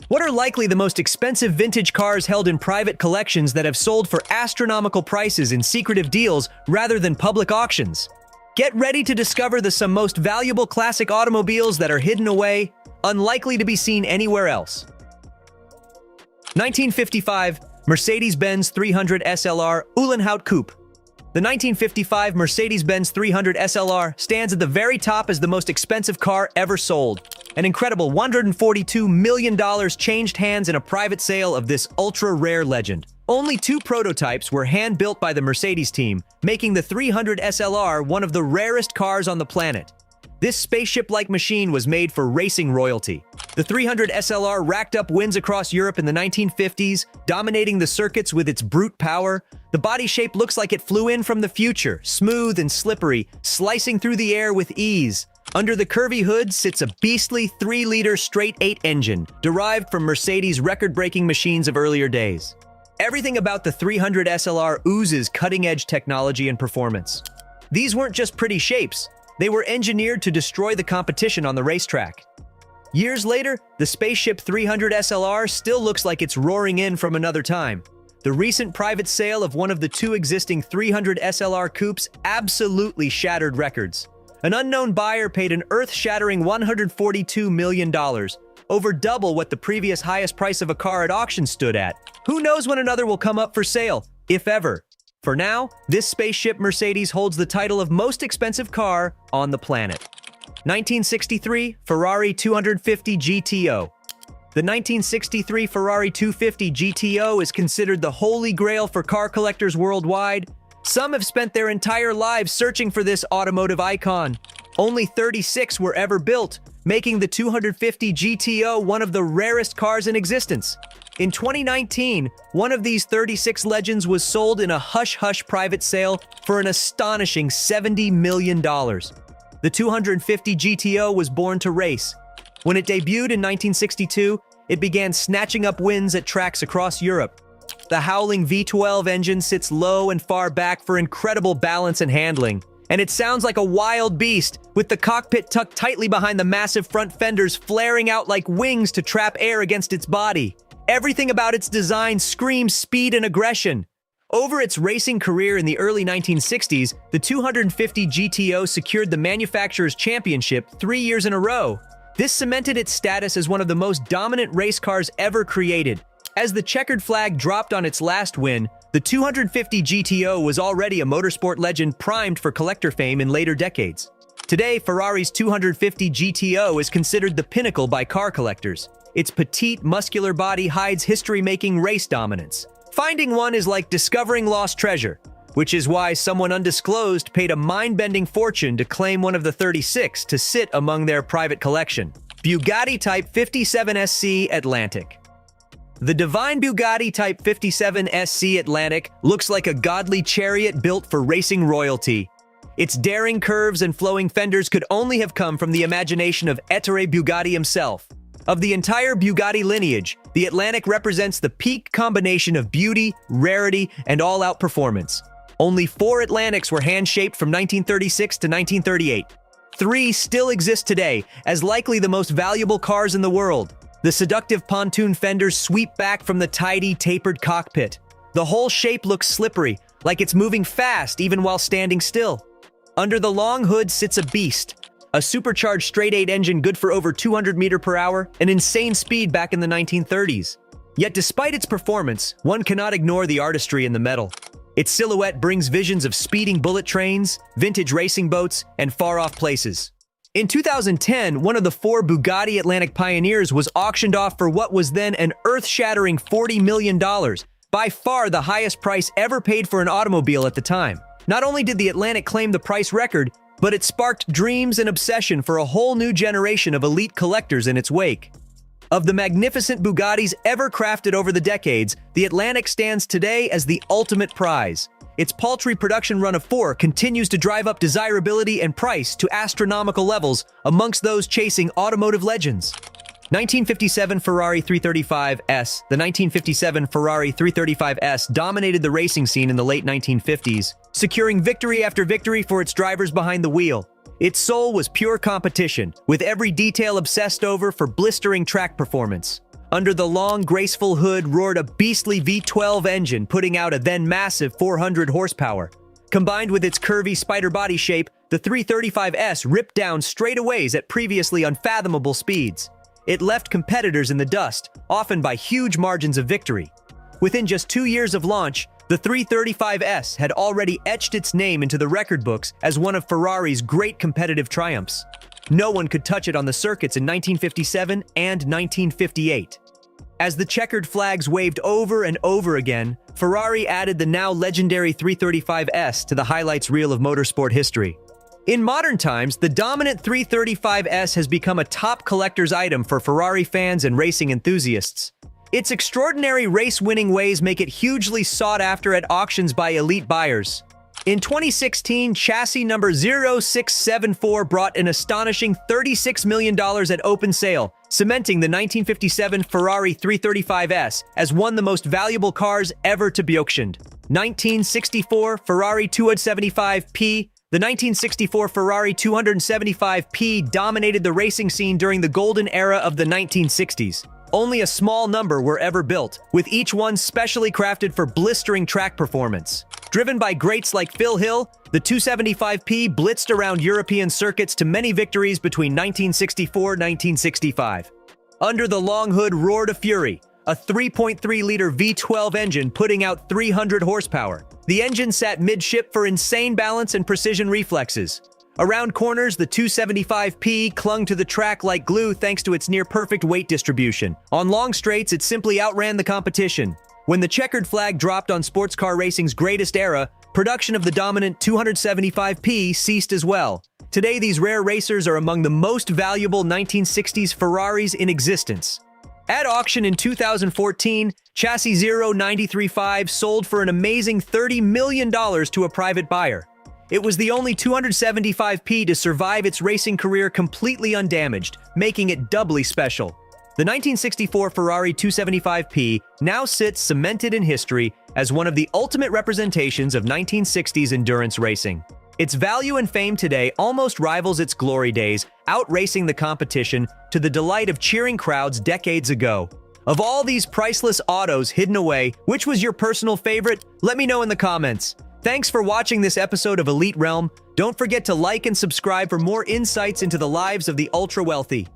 What are likely the most expensive vintage cars held in private collections that have sold for astronomical prices in secretive deals rather than public auctions? Get ready to discover some most valuable classic automobiles that are hidden away, unlikely to be seen anywhere else. 1955 Mercedes-Benz 300 SLR Uhlenhaut Coupe. The 1955 Mercedes-Benz 300 SLR stands at the very top as the most expensive car ever sold. An incredible $142 million changed hands in a private sale of this ultra-rare legend. Only 2 prototypes were hand-built by the Mercedes team, making the 300 SLR one of the rarest cars on the planet. This spaceship-like machine was made for racing royalty. The 300 SLR racked up wins across Europe in the 1950s, dominating the circuits with its brute power. The body shape looks like it flew in from the future, smooth and slippery, slicing through the air with ease. Under the curvy hood sits a beastly 3-liter straight-8 engine, derived from Mercedes' record-breaking machines of earlier days. Everything about the 300 SLR oozes cutting-edge technology and performance. These weren't just pretty shapes. They were engineered to destroy the competition on the racetrack. Years later, the spaceship 300 SLR still looks like it's roaring in from another time. The recent private sale of one of the 2 existing 300 SLR coupes absolutely shattered records. An unknown buyer paid an earth-shattering $142 million, over double what the previous highest price of a car at auction stood at. Who knows when another will come up for sale, if ever. For now, this spaceship Mercedes holds the title of most expensive car on the planet. 1963 Ferrari 250 GTO. The 1963 Ferrari 250 GTO is considered the holy grail for car collectors worldwide. Some have spent their entire lives searching for this automotive icon. Only 36 were ever built, making the 250 GTO one of the rarest cars in existence. In 2019, one of these 36 legends was sold in a hush-hush private sale for an astonishing $70 million. The 250 GTO was born to race. When it debuted in 1962, it began snatching up wins at tracks across Europe. The howling V12 engine sits low and far back for incredible balance and handling, and it sounds like a wild beast, with the cockpit tucked tightly behind the massive front fenders flaring out like wings to trap air against its body. Everything about its design screams speed and aggression. Over its racing career in the early 1960s, the 250 GTO secured the manufacturer's championship 3 years in a row. This cemented its status as one of the most dominant race cars ever created. As the checkered flag dropped on its last win, the 250 GTO was already a motorsport legend primed for collector fame in later decades. Today, Ferrari's 250 GTO is considered the pinnacle by car collectors. Its petite, muscular body hides history-making race dominance. Finding one is like discovering lost treasure, which is why someone undisclosed paid a mind-bending fortune to claim one of the 36 to sit among their private collection. Bugatti Type 57 SC Atlantic. The divine Bugatti Type 57 SC Atlantic looks like a godly chariot built for racing royalty. Its daring curves and flowing fenders could only have come from the imagination of Ettore Bugatti himself. Of the entire Bugatti lineage, the Atlantic represents the peak combination of beauty, rarity, and all-out performance. Only 4 Atlantics were hand-shaped from 1936 to 1938. 3 still exist today, as likely the most valuable cars in the world. The seductive pontoon fenders sweep back from the tidy, tapered cockpit. The whole shape looks slippery, like it's moving fast even while standing still. Under the long hood sits a beast. A supercharged straight-8 engine good for over 200 mph, an insane speed back in the 1930s. Yet despite its performance, one cannot ignore the artistry in the metal. Its silhouette brings visions of speeding bullet trains, vintage racing boats, and far-off places. In 2010, one of the 4 Bugatti Atlantic Pioneers was auctioned off for what was then an earth-shattering $40 million, by far the highest price ever paid for an automobile at the time. Not only did the Atlantic claim the price record, but it sparked dreams and obsession for a whole new generation of elite collectors in its wake. Of the magnificent Bugattis ever crafted over the decades, the Atlantic stands today as the ultimate prize. Its paltry production run of 4 continues to drive up desirability and price to astronomical levels amongst those chasing automotive legends. 1957 Ferrari 335S. The 1957 Ferrari 335S dominated the racing scene in the late 1950s, securing victory after victory for its drivers behind the wheel. Its soul was pure competition, with every detail obsessed over for blistering track performance. Under the long, graceful hood roared a beastly V12 engine, putting out a then massive 400 horsepower. Combined with its curvy spider body shape, the 335S ripped down straightaways at previously unfathomable speeds. It left competitors in the dust, often by huge margins of victory. Within just 2 years of launch, the 335S had already etched its name into the record books as one of Ferrari's great competitive triumphs. No one could touch it on the circuits in 1957 and 1958. As the checkered flags waved over and over again, Ferrari added the now legendary 335S to the highlights reel of motorsport history. In modern times, the dominant 335S has become a top collector's item for Ferrari fans and racing enthusiasts. Its extraordinary race-winning ways make it hugely sought after at auctions by elite buyers. In 2016, chassis number 0674 brought an astonishing $36 million at open sale, cementing the 1957 Ferrari 335S as one of the most valuable cars ever to be auctioned. 1964 Ferrari 275P. The 1964 Ferrari 275P dominated the racing scene during the golden era of the 1960s. Only a small number were ever built, with each one specially crafted for blistering track performance. Driven by greats like Phil Hill, the 275P blitzed around European circuits to many victories between 1964 and 1965. Under the long hood roared a Fury, a 3.3-liter V12 engine putting out 300 horsepower. The engine sat midship for insane balance and precision reflexes. Around corners, the 275P clung to the track like glue thanks to its near-perfect weight distribution. On long straights, it simply outran the competition. When the checkered flag dropped on sports car racing's greatest era, production of the dominant 275P ceased as well. Today, these rare racers are among the most valuable 1960s Ferraris in existence. At auction in 2014, chassis 0935 sold for an amazing $30 million to a private buyer. It was the only 275P to survive its racing career completely undamaged, making it doubly special. The 1964 Ferrari 275P now sits cemented in history as one of the ultimate representations of 1960s endurance racing. Its value and fame today almost rivals its glory days, outracing the competition to the delight of cheering crowds decades ago. Of all these priceless autos hidden away, which was your personal favorite? Let me know in the comments. Thanks for watching this episode of Elite Realm. Don't forget to like and subscribe for more insights into the lives of the ultra-wealthy.